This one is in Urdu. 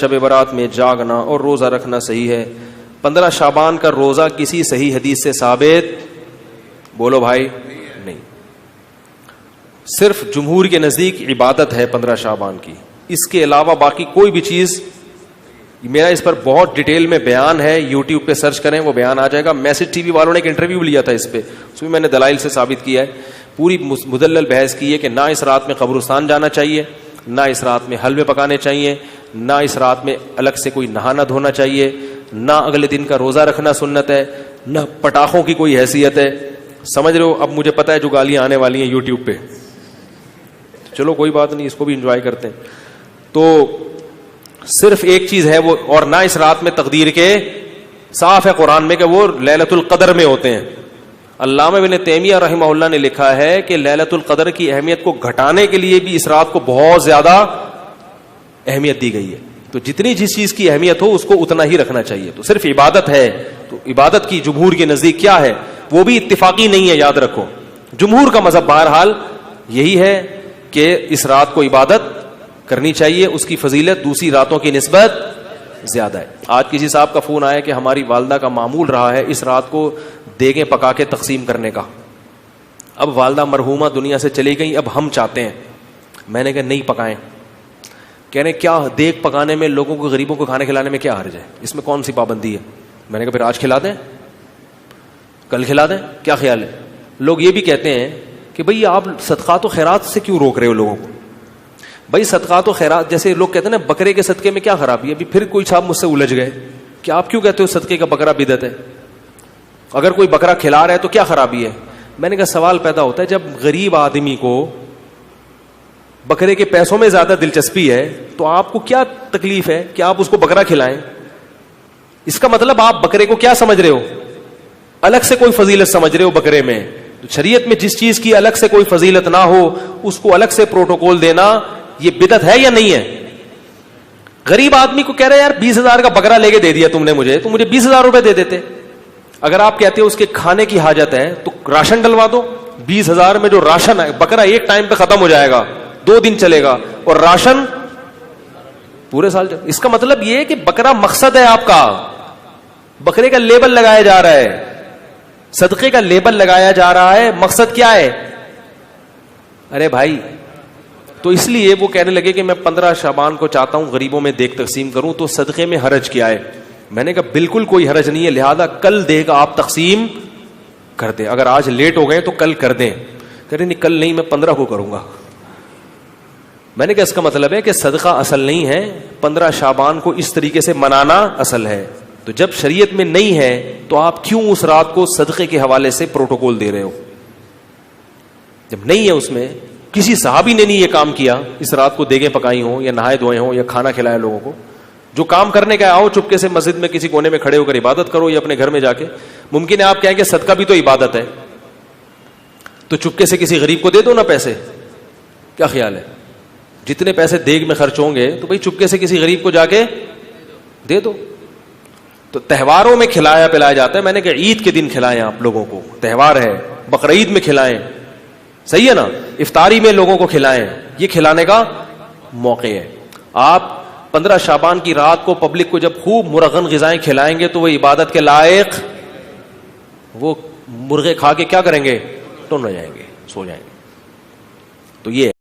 شب برات میں جاگنا اور روزہ رکھنا صحیح ہے؟ 15 شعبان کا روزہ کسی صحیح حدیث سے ثابت بولو بھائی نہیں. صرف جمہور کے نزدیک عبادت ہے 15 شعبان کی, اس کے علاوہ باقی کوئی بھی چیز. میرا اس پر بہت ڈیٹیل میں بیان ہے, یوٹیوب پہ سرچ کریں وہ بیان آ جائے گا. میسج ٹی وی والوں نے ایک انٹرویو لیا تھا اس پہ, اس میں نے دلائل سے ثابت کیا ہے, پوری مدلل بحث کی ہے کہ نہ اس رات میں قبرستان جانا چاہیے, نہ اس رات میں حلوے پکانے چاہیے, نہ اس رات میں الگ سے کوئی نہانا دھونا چاہیے, نہ اگلے دن کا روزہ رکھنا سنت ہے, نہ پٹاخوں کی کوئی حیثیت ہے. سمجھ رہے ہو؟ اب مجھے پتا ہے جو گالیاں آنے والی ہیں یوٹیوب پہ, چلو کوئی بات نہیں, اس کو بھی انجوائے کرتے ہیں. تو صرف ایک چیز ہے وہ, اور نہ اس رات میں تقدیر کے, صاف ہے قرآن میں کہ وہ لیلۃ القدر میں ہوتے ہیں. علامہ ابن تیمیہ رحمہ اللہ نے لکھا ہے کہ لیلۃ القدر کی اہمیت کو گھٹانے کے لیے بھی اس رات کو بہت زیادہ اہمیت دی گئی ہے. تو جتنی جس چیز کی اہمیت ہو اس کو اتنا ہی رکھنا چاہیے. تو صرف عبادت ہے, تو عبادت کی جمہور کے نزدیک کیا ہے وہ بھی اتفاقی نہیں ہے, یاد رکھو. جمہور کا مذہب بہرحال یہی ہے کہ اس رات کو عبادت کرنی چاہیے, اس کی فضیلت دوسری راتوں کی نسبت زیادہ ہے. آج کسی صاحب کا فون آیا کہ ہماری والدہ کا معمول رہا ہے اس رات کو دیگیں پکا کے تقسیم کرنے کا. اب والدہ مرحومہ دنیا سے چلی گئی, اب ہم چاہتے ہیں. میں نے کہا نہیں پکائیں. کہہ رہے کیا دیگ پکانے میں لوگوں کو, غریبوں کو کھانے کھلانے میں کیا حرج ہے, اس میں کون سی پابندی ہے؟ میں نے کہا پھر آج کھلا دیں, کل کھلا دیں, کیا خیال ہے؟ لوگ یہ بھی کہتے ہیں کہ بھئی آپ صدقات و خیرات سے کیوں روک رہے ہو لوگوں کو؟ بھائی صدقات و خیرات, جیسے لوگ کہتے ہیں نا بکرے کے صدقے میں کیا خرابی ہے. ابھی پھر کوئی صاحب مجھ سے الجھ گئے کہ آپ کیوں کہتے ہو صدقے کا بکرا بدعت ہے, اگر کوئی بکرا کھلا رہا ہے تو کیا خرابی ہے؟ میں نے کہا سوال پیدا ہوتا ہے, جب غریب آدمی کو بکرے کے پیسوں میں زیادہ دلچسپی ہے تو آپ کو کیا تکلیف ہے کہ آپ اس کو بکرا کھلائیں؟ اس کا مطلب آپ بکرے کو کیا سمجھ رہے ہو؟ الگ سے کوئی فضیلت سمجھ رہے ہو بکرے میں. تو شریعت میں جس چیز کی الگ سے کوئی فضیلت نہ ہو اس کو الگ سے پروٹوکول دینا یہ بدعت ہے یا نہیں ہے؟ غریب آدمی کو کہہ رہے یار 20,000 کا بکرا لے کے دے دیا تم نے مجھے, تو مجھے 20,000 روپے دے دیتے. اگر آپ کہتے ہو اس کے کھانے کی حاجت ہے تو راشن ڈلوا دو. 20,000 میں جو راشن ہے, بکرا ایک ٹائم پہ ختم ہو جائے گا, 2 دن چلے گا, اور راشن پورے سال چلے. اس کا مطلب یہ ہے کہ بکرا مقصد ہے آپ کا, بکرے کا لیبل لگایا جا رہا ہے, صدقے کا لیبل لگایا جا رہا ہے, مقصد کیا ہے؟ ارے بھائی, تو اس لیے وہ کہنے لگے کہ میں 15 شعبان کو چاہتا ہوں غریبوں میں دیگ تقسیم کروں, تو صدقے میں حرج کیا ہے؟ میں نے کہا بالکل کوئی حرج نہیں ہے, لہذا کل دیگ آپ تقسیم کر دیں. اگر آج لیٹ ہو گئے تو کل کر دیں. کہہ رہے نہیں کل نہیں, میں 15 کو کروں گا. میں نے کہا اس کا مطلب ہے کہ صدقہ اصل نہیں ہے, 15 شعبان کو اس طریقے سے منانا اصل ہے. تو جب شریعت میں نہیں ہے تو آپ کیوں اس رات کو صدقے کے حوالے سے پروٹوکول دے رہے ہو؟ جب نہیں ہے اس میں, کسی صحابی نے نہیں یہ کام کیا, اس رات کو دیگیں پکائی ہوں یا نہائے دھوئے ہوں یا کھانا کھلایا لوگوں کو. جو کام کرنے کا آؤ چپکے سے مسجد میں کسی کونے میں کھڑے ہو کر عبادت کرو یا اپنے گھر میں جا کے. ممکن ہے آپ کہیں کہ صدقہ بھی تو عبادت ہے, تو چپکے سے کسی غریب کو دے دو نا پیسے. کیا خیال ہے؟ جتنے پیسے دیگ میں خرچ ہوں گے تو بھئی چپکے سے کسی غریب کو جا کے دے دو. تو تہواروں میں کھلایا پلایا جاتا ہے. میں نے کہا عید کے دن کھلائیں, آپ لوگوں کو تہوار ہے, بقرعید میں کھلائیں, صحیح ہے نا, افطاری میں لوگوں کو کھلائیں, یہ کھلانے کا موقع ہے. آپ 15 شعبان کی رات کو پبلک کو جب خوب مرغن غذائیں کھلائیں گے تو وہ عبادت کے لائق, وہ مرغے کھا کے کیا کریں گے؟ ٹن ہو جائیں گے, سو جائیں گے. تو یہ